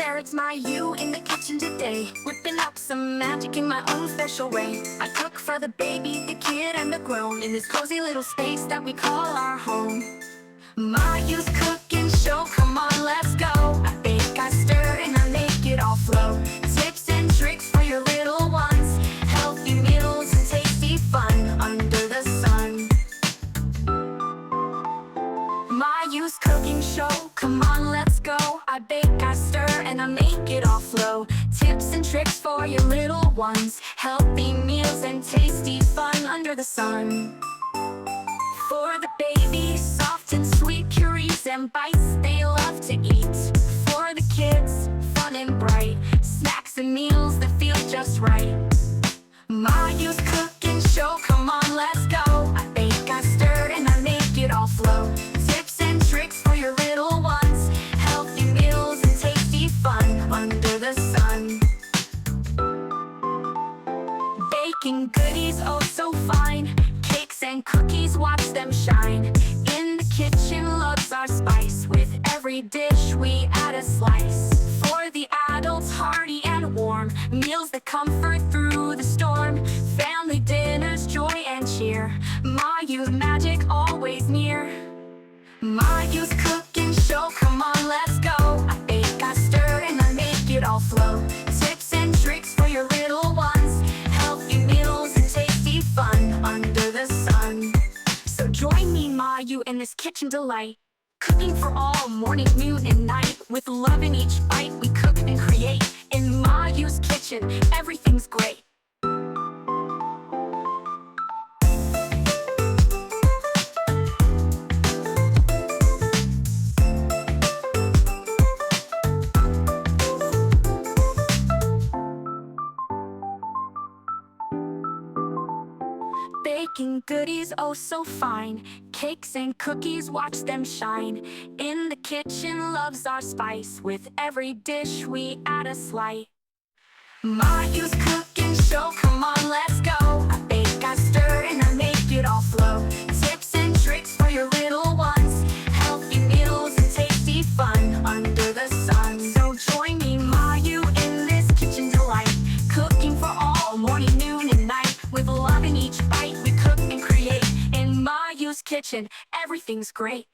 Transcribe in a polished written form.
there, it's my you in the kitchen today, whipping up some magic in my own special way. I cook for the baby, the kid, and the grown, in this cozy little space that we call our home. My you's cooking show, come on, let's go. I bake, I stir, and I make it all flow. Tips and tricks for your little ones, healthy meals and tasty fun under the sun. My you's cooking show, come on, let's go. I bake, I stir, and I make it all flow. Tips and tricks for your little ones, healthy meals and tasty fun under the sun. For the baby, soft and sweet purees and bites they love to eat. For the kids, fun and bright, snacks and meals that feel just right. My you's cooking show, come on, let's go. I bake, I stir, and I make it all flow. Tips and tricks for your little ones, healthy meals and tasty fun under the sun. Baking goodies, oh so fine, cakes and cookies, watch them shine. In the kitchen loves our spice, with every dish we add a slice. For the adults, hearty and warm, meals that comfort through the storm. Family dinners, joy and cheer, my you's magic always near. My you's cooking show, come on, let's go. I bake, I stir, and I make it all flow. Tips and tricks for your little ones, healthy meals and tasty fun under the sun. So join me, my you, in this kitchen delight, cooking for all, morning, noon, and night. With love in each bite, we cook and create. In my you's kitchen, everything's great. Baking goodies, oh so fine, cakes and cookies, watch them shine. In the kitchen loves our spice, with every dish we add a slice. My you's cooking show, come on, let's go. I bake, I stir, and I make it all flow. Tips and tricks for your little ones, healthy meals and tasty fun under the sun. So join me, my you, in this kitchen delight, cooking for all, morning, noon, and night. With love in each bite, we cook and create. In my you's kitchen, everything's great.